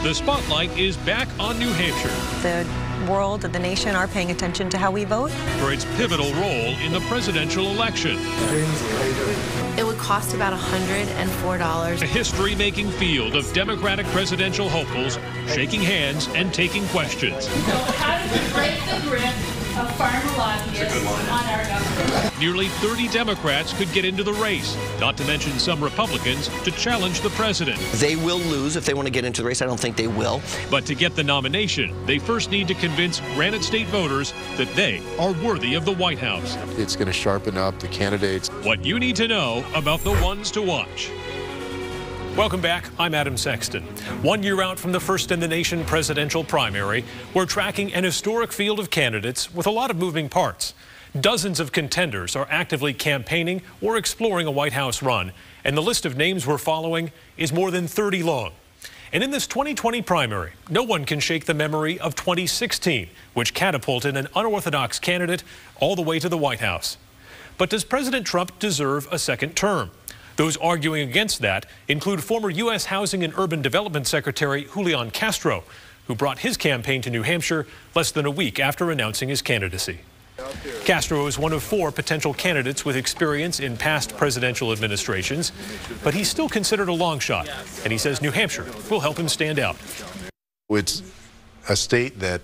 The spotlight is back on New Hampshire. The world and the nation are paying attention to how we vote. For its pivotal role in the presidential election. It would cost about $104. A history-making field of Democratic presidential hopefuls shaking hands and taking questions. So how do we break the grip of farmer lobbyists on our government? Nearly 30 Democrats could get into the race, not to mention some Republicans to challenge the president. They will lose if they want to get into the race. I don't think they will. But to get the nomination, they first need to convince Granite State voters that they are worthy of the White House. It's going to sharpen up the candidates. What you need to know about the ones to watch. Welcome back. I'm Adam Sexton. 1 year out from the first in the nation presidential primary, we're tracking an historic field of candidates with a lot of moving parts. Dozens of contenders are actively campaigning or exploring a White House run, and the list of names we're following is more than 30 long. And in this 2020 primary, no one can shake the memory of 2016, which catapulted an unorthodox candidate all the way to the White House. But does President Trump deserve a second term? Those arguing against that include former U.S. Housing and Urban Development Secretary Julian Castro, who brought his campaign to New Hampshire less than a week after announcing his candidacy. Castro is one of 4 potential candidates with experience in past presidential administrations, but he's still considered a long shot, and he says New Hampshire will help him stand out. It's a state that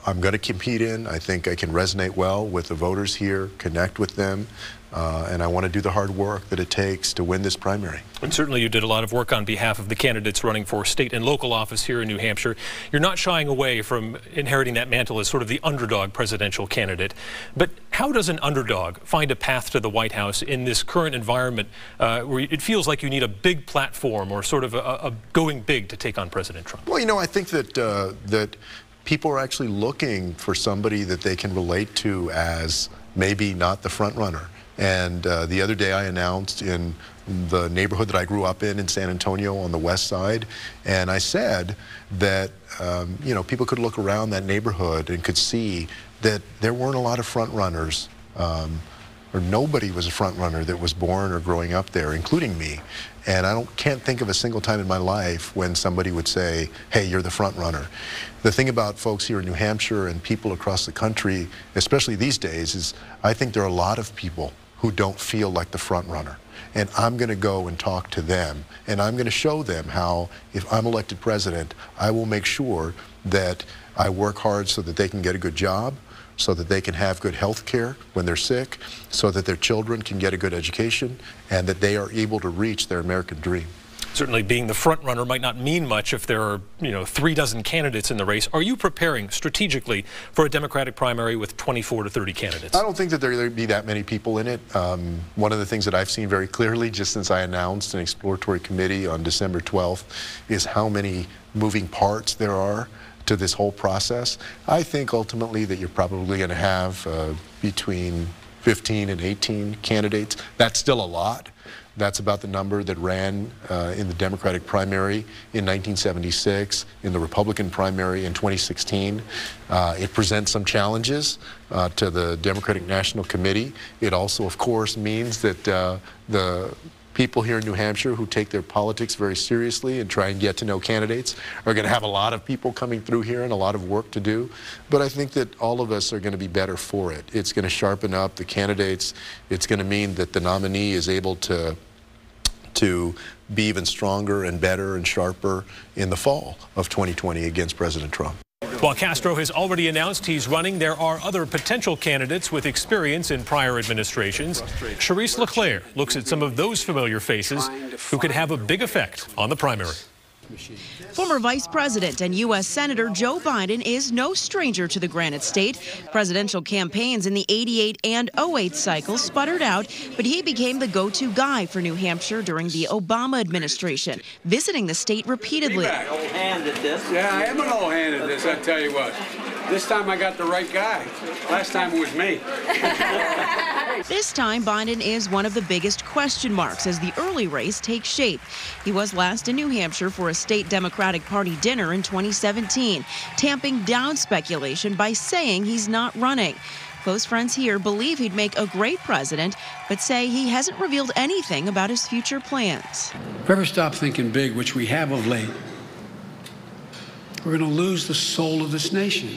I'm going to compete in. I think I can resonate well with the voters here, connect with them, and I want to do the hard work that it takes to win this primary. And certainly you did a lot of work on behalf of the candidates running for state and local office here in New Hampshire. You're not shying away from inheriting that mantle as sort of the underdog presidential candidate. But how does an underdog find a path to the White House in this current environment where it feels like you need a big platform or sort of a going big to take on President Trump? Well, you know, I think that that people are actually looking for somebody that they can relate to as maybe not the front runner. And the other day I announced in the neighborhood that I grew up in San Antonio on the west side, and I said that, you know, people could look around that neighborhood and could see that there weren't a lot of front runners, or nobody was a front runner that was born or growing up there, including me. And I can't think of a single time in my life when somebody would say, hey, you're the front runner. The thing about folks here in New Hampshire and people across the country, especially these days, is I think there are a lot of people who don't feel like the front runner. And I'm going to go and talk to them, and I'm going to show them how, if I'm elected president, I will make sure that I work hard so that they can get a good job, so that they can have good health care when they're sick, so that their children can get a good education, and that they are able to reach their American dream. Certainly being the front runner might not mean much if there are, 36 candidates in the race. Are you preparing strategically for a Democratic primary with 24 to 30 candidates? I don't think that there'll be that many people in it. One of the things that I've seen very clearly just since I announced an exploratory committee on December 12th is how many moving parts there are to this whole process. I think ultimately that you're probably going to have between 15 and 18 candidates. That's still a lot. That's about the number that ran in the Democratic primary in 1976, in the Republican primary in 2016. It presents some challenges to the Democratic National Committee. It also, of course, means that the people here in New Hampshire who take their politics very seriously and try and get to know candidates are going to have a lot of people coming through here and a lot of work to do. But I think that all of us are going to be better for it. It's going to sharpen up the candidates. It's going to mean that the nominee is able to be even stronger and better and sharper in the fall of 2020 against President Trump. While Castro has already announced he's running, there are other potential candidates with experience in prior administrations. Charisse Leclerc looks at some of those familiar faces who could have a big effect on the primary. Former Vice President and U.S. Senator Joe Biden is no stranger to the Granite State. Presidential campaigns in the 88 and 08 cycle sputtered out, but he became the go-to guy for New Hampshire during the Obama administration, visiting the state repeatedly. Old hand at this. Yeah, I am an old hand at this, I tell you what. This time I got the right guy. Last time it was me. This time, Biden is one of the biggest question marks as the early race takes shape. He was last in New Hampshire for a state Democratic Party dinner in 2017, tamping down speculation by saying he's not running. Close friends here believe he'd make a great president, but say he hasn't revealed anything about his future plans. If we ever stop thinking big, which we have of late, we're going to lose the soul of this nation.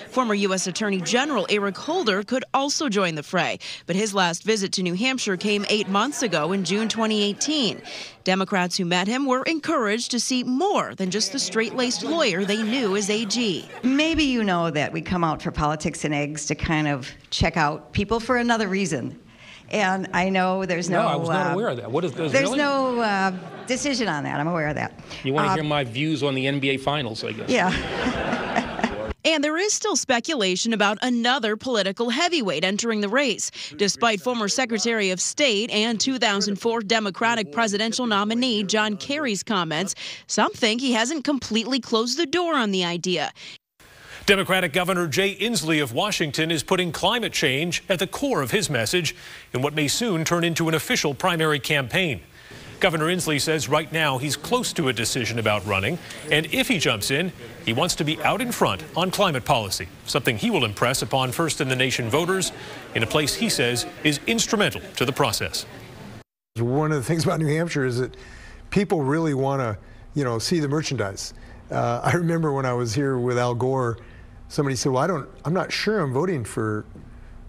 Former U.S. Attorney General Eric Holder could also join the fray, but his last visit to New Hampshire came 8 months ago in June 2018. Democrats who met him were encouraged to see more than just the straight-laced lawyer they knew as AG. Maybe you know that we come out for politics and eggs to kind of check out people for another reason. And I know there's no... No, I was not aware of that. What is this? There's really? no decision on that. I'm aware of that. You want to hear my views on the NBA Finals, I guess. Yeah. And there is still speculation about another political heavyweight entering the race, despite former Secretary of State and 2004 Democratic presidential nominee John Kerry's comments. Some think he hasn't completely closed the door on the idea. Democratic Governor Jay Inslee of Washington is putting climate change at the core of his message in what may soon turn into an official primary campaign. Governor Inslee says right now he's close to a decision about running, and if he jumps in, he wants to be out in front on climate policy, something he will impress upon first-in-the-nation voters in a place he says is instrumental to the process. One of the things about New Hampshire is that people really want to, see the merchandise. I remember when I was here with Al Gore, somebody said, well, I'm not sure I'm voting for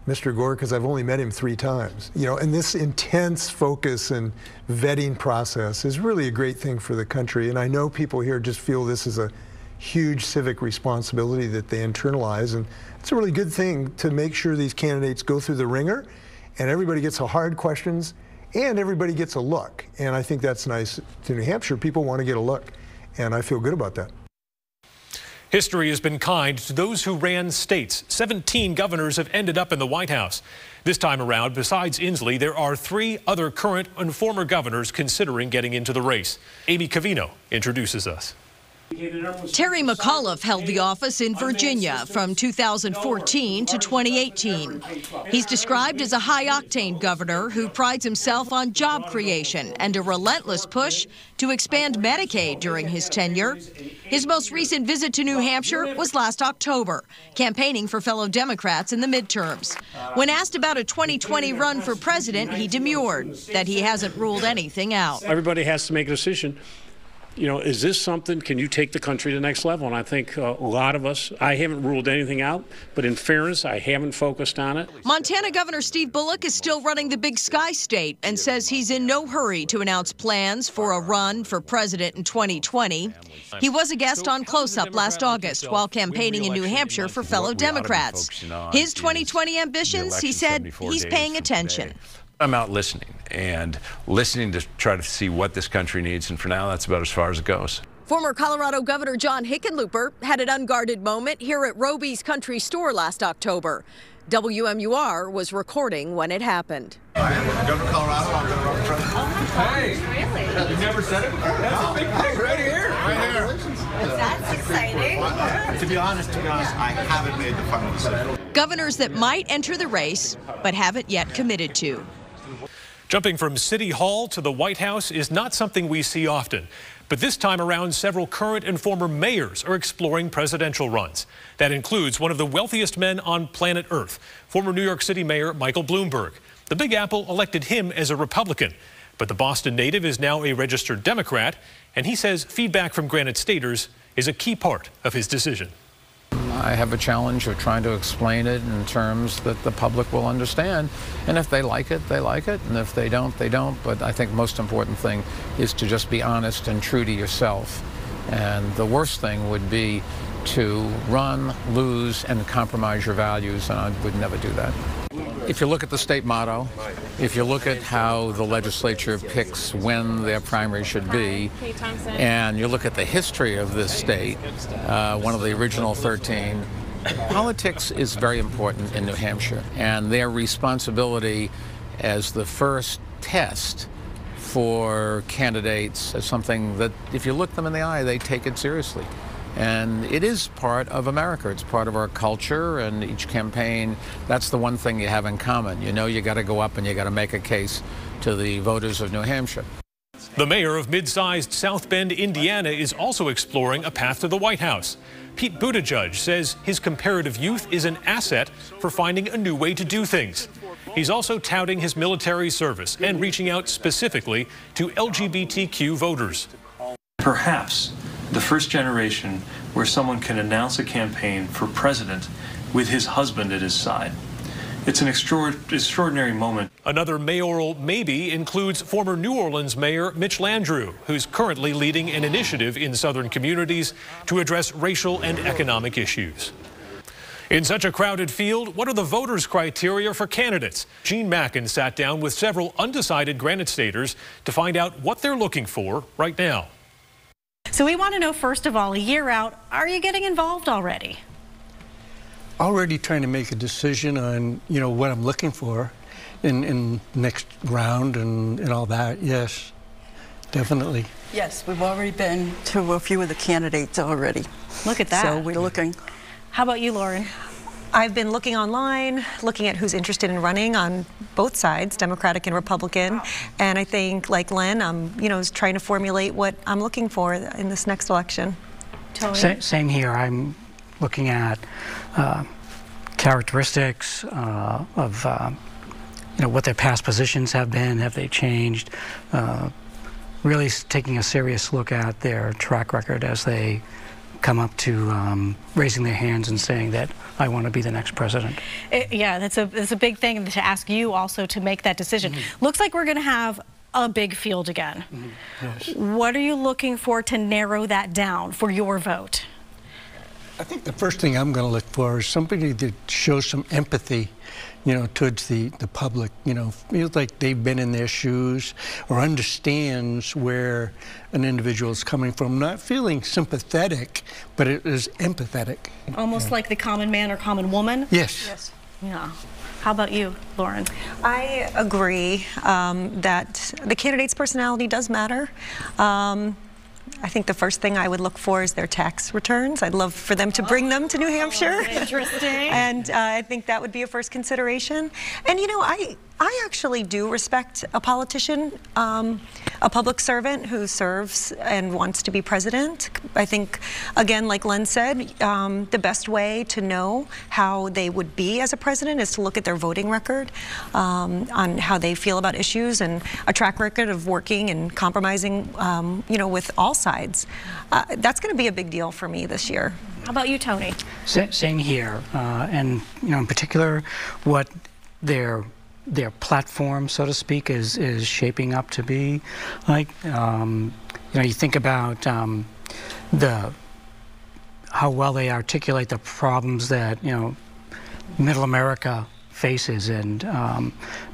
Mr. Gore because I've only met him 3 times. And this intense focus and vetting process is really a great thing for the country. And I know people here just feel this is a huge civic responsibility that they internalize. And it's a really good thing to make sure these candidates go through the ringer and everybody gets the hard questions and everybody gets a look. And I think that's nice to New Hampshire. People want to get a look. And I feel good about that. History has been kind to those who ran states. 17 governors have ended up in the White House. This time around, besides Inslee, there are 3 other current and former governors considering getting into the race. Amy Covino introduces us. Terry McAuliffe held the office in Virginia from 2014 to 2018. He's described as a high-octane governor who prides himself on job creation and a relentless push to expand Medicaid during his tenure. His most recent visit to New Hampshire was last October, campaigning for fellow Democrats in the midterms. When asked about a 2020 run for president, he demurred that he hasn't ruled anything out. Everybody has to make a decision. Is this something, can you take the country to the next level? And I think a lot of us, I haven't ruled anything out, but in fairness, I haven't focused on it. Montana Governor Steve Bullock is still running the Big Sky State and says he's in no hurry to announce plans for a run for president in 2020. He was a guest on Close Up last August while campaigning in New Hampshire for fellow Democrats. His 2020 ambitions, he said, he's paying attention. I'm out listening to try to see what this country needs, and for now that's about as far as it goes. Former Colorado Governor John Hickenlooper had an unguarded moment here at Roby's Country Store last October. WMUR was recording when it happened. Governor Colorado, I'm going to run for president. Hey, really? You never said it before? That's a big thing right here. Right here. That's exciting. To be honest, I haven't made the final decision. Governors that might enter the race, but haven't yet committed to. Jumping from City Hall to the White House is not something we see often. But this time around, several current and former mayors are exploring presidential runs. That includes one of the wealthiest men on planet Earth, former New York City Mayor Michael Bloomberg. The Big Apple elected him as a Republican. But the Boston native is now a registered Democrat, and he says feedback from Granite Staters is a key part of his decision. I have a challenge of trying to explain it in terms that the public will understand. And if they like it, they like it. And if they don't, they don't. But I think the most important thing is to just be honest and true to yourself. And the worst thing would be to run, lose, and compromise your values. And I would never do that. If you look at the state motto, if you look at how the legislature picks when their primary should be, and you look at the history of this state, one of the original 13, politics is very important in New Hampshire, and their responsibility as the first test for candidates is something that, if you look them in the eye, they take it seriously. And it is part of America. It's part of our culture, and each campaign, that's the one thing you have in common. You got to go up and you got to make a case to the voters of New Hampshire. The mayor of mid-sized South Bend, Indiana, is also exploring a path to the White House. Pete Buttigieg says his comparative youth is an asset for finding a new way to do things. He's also touting his military service and reaching out specifically to LGBTQ voters. Perhaps the first generation where someone can announce a campaign for president with his husband at his side. It's an extraordinary moment. Another mayoral maybe includes former New Orleans Mayor Mitch Landrieu, who's currently leading an initiative in southern communities to address racial and economic issues. In such a crowded field, what are the voters' criteria for candidates? Gene Mackin sat down with several undecided Granite Staters to find out what they're looking for right now. So we want to know, first of all, a year out, are you getting involved already? Already trying to make a decision on, what I'm looking for in next round and all that. Yes, definitely. Yes, we've already been to a few of the candidates already. Look at that. So we're looking. How about you, Lauren? I've been looking online, looking at who's interested in running on both sides, Democratic and Republican. And I think, like Len, I'm, trying to formulate what I'm looking for in this next election. Tony? Same here. I'm looking at characteristics of what their past positions have been. Have they changed? Really taking a serious look at their track record as they come up to raising their hands and saying that I want to be the next president. Yeah, that's a big thing to ask you also to make that decision. Looks like we're going to have a big field again. Yes. What are you looking for to narrow that down for your vote? I think the first thing I'm going to look for is somebody that shows some empathy, towards the public, feels like they've been in their shoes or understands where an individual is coming from, not feeling sympathetic, but it is empathetic. Almost like the common man or common woman? Yes. Yes. Yeah. How about you, Lauren? I agree that the candidate's personality does matter. I think the first thing I would look for is their tax returns. I'd love for them to bring them to New Hampshire. Interesting. And I think that would be a first consideration. And I actually do respect a politician, a public servant who serves and wants to be president. I think, again, like Len said, the best way to know how they would be as a president is to look at their voting record on how they feel about issues and a track record of working and compromising, with all sides. That's going to be a big deal for me this year. How about you, Tony? Same here, and in particular, what their platform, so to speak, is shaping up to be like. You think about how well they articulate the problems that Middle America faces, and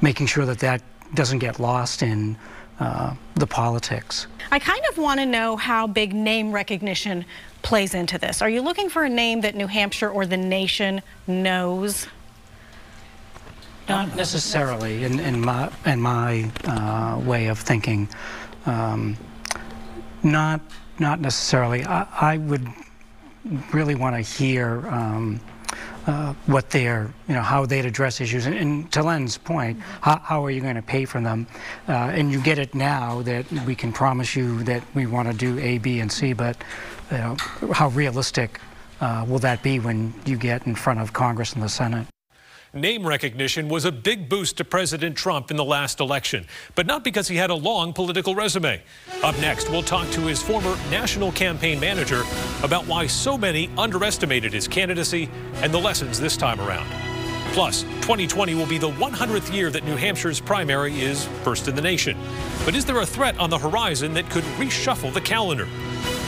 making sure that doesn't get lost in the politics. I kind of want to know how big name recognition plays into this. Are you looking for a name that New Hampshire or the nation knows? Not necessarily in my way of thinking. Not necessarily. I would really want to hear what their, how they'd address issues. And to Len's point, how are you going to pay for them? And you get it now that we can promise you that we want to do A, B, and C, but how realistic will that be when you get in front of Congress and the Senate? Name recognition was a big boost to President Trump in the last election, but not because he had a long political resume. Up next, we'll talk to his former national campaign manager about why so many underestimated his candidacy and the lessons this time around. Plus, 2020 will be the 100th year that New Hampshire's primary is first in the nation. But is there a threat on the horizon that could reshuffle the calendar?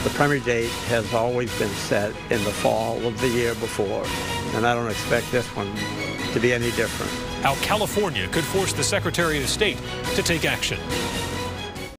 The primary date has always been set in the fall of the year before, and I don't expect this one to be any different. How California could force the Secretary of State to take action.